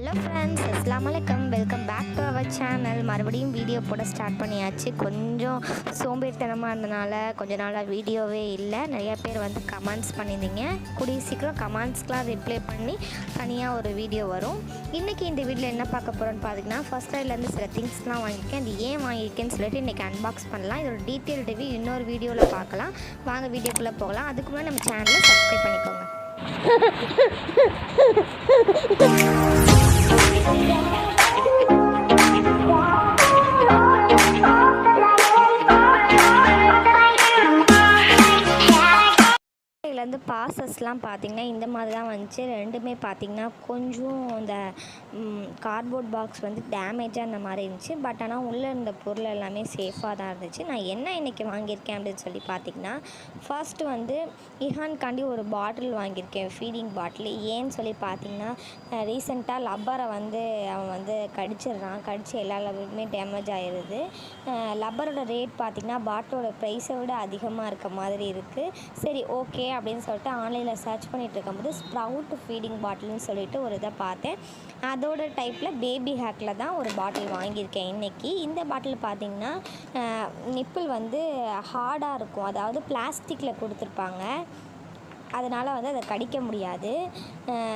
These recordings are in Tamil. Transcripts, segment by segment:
ஹலோ ஃப்ரெண்ட்ஸ், அஸ்ஸலாமு அலைக்கும். Welcome back to our channel. மறுபடியும் வீடியோ போட ஸ்டார்ட் பண்ணியாச்சு. கொஞ்சம் சோம்பேறித்தனமாக இருந்தனால கொஞ்ச நாளாக வீடியோவே இல்லை. நிறையா பேர் வந்து கமெண்ட்ஸ் பண்ணியிருந்தீங்க. கூடிய சீக்கிரம் கமெண்ட்ஸ்க்கெலாம் ரிப்ளை பண்ணி தனியாக ஒரு வீடியோ வரும். இன்றைக்கி இந்த வீடியோவில் என்ன பார்க்க போகிறோன்னு பார்த்தீங்கன்னா, ஃபர்ஸ்ட்க்ரைலேருந்து சில திங்ஸ்லாம் வாங்கியிருக்கேன். அது ஏன் வாங்கியிருக்கேன்னு சொல்லிட்டு இன்றைக்கி அன்பாக்ஸ் பண்ணலாம். இதோட டீட்டெயில் ரிவ்யூ இன்னொரு வீடியோவில் பார்க்கலாம். வாங்க வீடியோக்குள்ளே போகலாம். அதுக்கு முன்னாடி நம்ம சேனலை சப்ஸ்கிரைப் பண்ணிக்கோங்க. இதுலேருந்து பாசஸ்லாம் பார்த்திங்கன்னா இந்த மாதிரி தான் வந்துச்சு. ரெண்டுமே பார்த்திங்கன்னா கொஞ்சம் இந்த கார்ட்போர்ட் பாக்ஸ் வந்து டேமேஜாக அந்த மாதிரி இருந்துச்சு. பட் ஆனால் உள்ளே இருந்த பொருள் எல்லாமே சேஃபாக தான் இருந்துச்சு. நான் என்ன இன்றைக்கி வாங்கியிருக்கேன் அப்படின்னு சொல்லி பார்த்திங்கன்னா, ஃபர்ஸ்ட்டு வந்து இஹான்காண்டி ஒரு பாட்டில் வாங்கியிருக்கேன், ஃபீடிங் பாட்டில். ஏன்னு சொல்லி பார்த்திங்கன்னா, ரீசெண்டாக லப்பரை வந்து அவன் வந்து கடிச்சிடுறான். கடித்து எல்லா லப்பருமே டேமேஜ் ஆகிடுது. லப்பரோட ரேட் பார்த்திங்கன்னா பாட்டிலோட ப்ரைஸை விட அதிகமாக இருக்க மாதிரி இருக்குது. சரி, ஓகே அப்படின்னு சொல்லிட்டு ஆன்லைனில் சர்ச் பண்ணிகிட்டு இருக்கும்போது ஸ்ப்ரவுட் ஃபீடிங் பாட்டில்னு சொல்லிட்டு ஒரு இதை பார்த்தேன். அதோட டைப்பில் பேபி ஹேக்கில் தான் ஒரு பாட்டில் வாங்கியிருக்கேன் இன்றைக்கி. இந்த பாட்டில் பார்த்திங்கன்னா நிப்பிள் வந்து ஹார்டாக இருக்கும், அதாவது பிளாஸ்டிக்கில் கொடுத்துருப்பாங்க. அதனால் வந்து அதை கடிக்க முடியாது.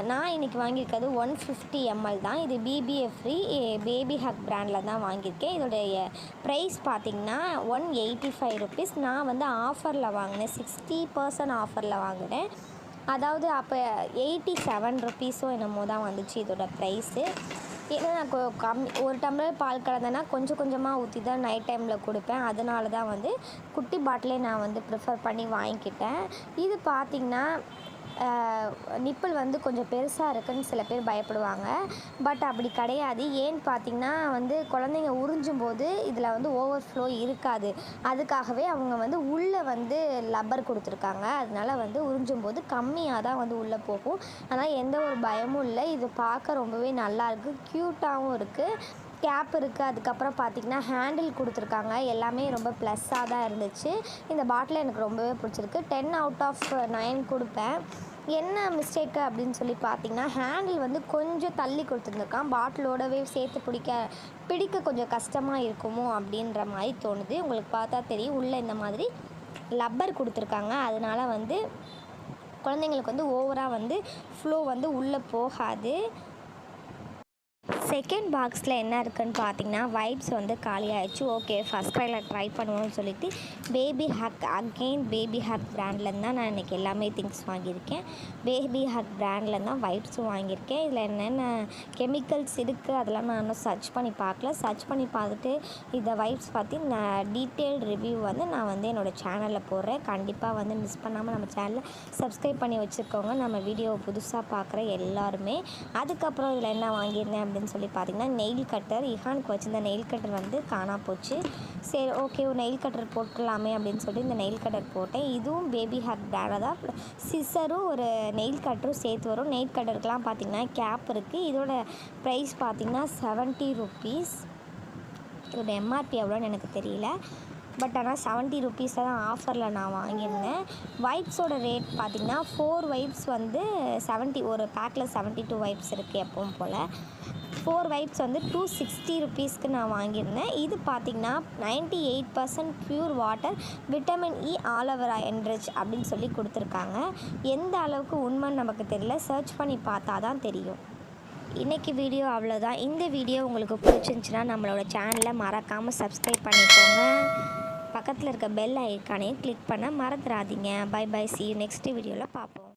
நான் இன்றைக்கி வாங்கியிருக்கிறது 150 ml தான். இது BBF ஃப்ரீ பேபி ஹக் பிராண்டில் தான் வாங்கியிருக்கேன். இதோடைய ப்ரைஸ் பார்த்திங்கன்னா 185 rupees. நான் வந்து ஆஃபரில் வாங்கினேன், 60% ஆஃபரில் வாங்கினேன். அதாவது அப்போ 87 rupees என்னமோ தான் வந்துச்சு இதோட ப்ரைஸு. ஏன்னா நான் ஒரு டம்ளர் பால் கலந்தேன்னா கொஞ்சம் கொஞ்சமாக ஊற்றி தான் நைட் டைமில் கொடுப்பேன். அதனால தான் வந்து குட்டி பாட்டிலே நான் வந்து ப்ரிஃபர் பண்ணி வாங்கிக்கிட்டேன். இது பார்த்திங்கன்னா நிப்பிள் வந்து கொஞ்சம் பெருசாக இருக்குதுன்னு சில பேர் பயப்படுவாங்க. பட் அப்படி கிடையாது. ஏன்னு பார்த்திங்கன்னா வந்து குழந்தைங்க உறிஞ்சும் போது இதில் வந்து ஓவர்ஃப்ளோ இருக்காது. அதுக்காகவே அவங்க வந்து உள்ளே வந்து லப்பர் கொடுத்துருக்காங்க. அதனால் வந்து உறிஞ்சும் போது கம்மியாக தான் வந்து உள்ளே போகும். ஆனால் எந்த ஒரு பயமும் இல்லை. இது பார்க்க ரொம்பவே நல்லாயிருக்கு, க்யூட்டாகவும் இருக்குது. கேப் இருக்குது. அதுக்கப்புறம் பார்த்திங்கன்னா ஹேண்டில் கொடுத்துருக்காங்க. எல்லாமே ரொம்ப ப்ளஸ்ஸாக தான் இருந்துச்சு. இந்த பாட்டில் எனக்கு ரொம்பவே பிடிச்சிருக்கு. 10 out of 9 கொடுப்பேன். என்ன மிஸ்டேக்கு அப்படின்னு சொல்லி பார்த்திங்கன்னா, ஹேண்டில் வந்து கொஞ்சம் தள்ளி கொடுத்துருந்துருக்கான். பாட்டிலோடவே சேர்த்து பிடிக்க கொஞ்சம் கஷ்டமாக இருக்குமோ அப்படின்ற மாதிரி தோணுது. உங்களுக்கு பார்த்தா தெரியும், உள்ளே இந்த மாதிரி லப்பர் கொடுத்துருக்காங்க. அதனால் வந்து குழந்தைங்களுக்கு வந்து ஓவராக வந்து ஃப்ளோ வந்து உள்ளே போகாது. செகண்ட் பாக்ஸில் என்ன இருக்குதுன்னு பார்த்தீங்கன்னா, வைப்ஸ் வந்து காலியாகிடுச்சு. ஓகே, ஃபர்ஸ்ட்க்ரையில் ட்ரை பண்ணுவோம்னு சொல்லிட்டு baby hug, again baby hug பிராண்ட்லேருந்து தான் நான் இன்றைக்கி எல்லாமே திங்ஸ் வாங்கியிருக்கேன். பேபி ஹக் பிராண்ட்லேருந்து தான் வைப்ஸும் வாங்கியிருக்கேன். இதில் என்னென்ன கெமிக்கல்ஸ் இருக்குது அதெல்லாம் நான் இன்னும் சர்ச் பண்ணி பார்க்கல. சர்ச் பண்ணி பார்த்துட்டு இந்த வைப்ஸ் பற்றி நான் டீட்டெயில்டு ரிவ்யூ வந்து நான் வந்து என்னோடய சேனலில் போடுறேன். கண்டிப்பாக வந்து மிஸ் பண்ணாமல் நம்ம சேனலில் சப்ஸ்கிரைப் பண்ணி வச்சுருக்கோங்க, நம்ம வீடியோவை புதுசாக பார்க்குற எல்லாருமே. அதுக்கப்புறம் இதில் என்ன வாங்கியிருந்தேன் அப்படின்னு சொல்லி பார்த்திங்கன்னா, நெயில் கட்டர். இஹானுக்கு வச்சுருந்த நெயில் கட்டர் வந்து காணா போச்சு. சரி, ஓகே, ஒரு நெயில் கட்டர் போட்டுக்கலாமே அப்படின்னு சொல்லிட்டு இந்த நெயில் கட்டர் போட்டேன். இதுவும் பேபி ஹேக் பிராண்டாக தான். சிசரும் ஒரு நெயில் கட்டரும் சேர்த்து வரும். நெயில் கட்டருக்கெலாம் பார்த்திங்கன்னா கேப் இருக்குது. இதோட ப்ரைஸ் பார்த்திங்கன்னா 70 rupees. இதோட MRP எவ்வளோன்னு எனக்கு தெரியல. பட் ஆனால் 70 rupees தான் ஆஃபரில் நான் வாங்கியிருந்தேன். வைப்ஸோட ரேட் பார்த்திங்கன்னா 4 வைப்ஸ் வந்து 70, ஒரு பேக்கில் 72 வைப்ஸ் இருக்குது எப்பவும் போல். 4 வைப்ஸ் வந்து 260 rupeesக்கு நான் வாங்கியிருந்தேன். இது பார்த்திங்கன்னா 98% pure water, vitamin E aloe vera enrich அப்படின்னு சொல்லி கொடுத்துருக்காங்க. எந்த அளவுக்கு உண்மைன்னு நமக்கு தெரியல, சர்ச் பண்ணி பார்த்தா தான் தெரியும். இன்றைக்கி வீடியோ அவ்வளோதான். இந்த வீடியோ உங்களுக்கு பிடிச்சிருந்துச்சின்னா நம்மளோட சேனலை மறக்காமல் சப்ஸ்கிரைப் பண்ணிக்கோங்க. பக்கத்தில் இருக்க பெல் ஐக்கானே கிளிக் பண்ண மறந்துடாதீங்க. Bye bye, see you next வீடியோவில் பார்ப்போம்.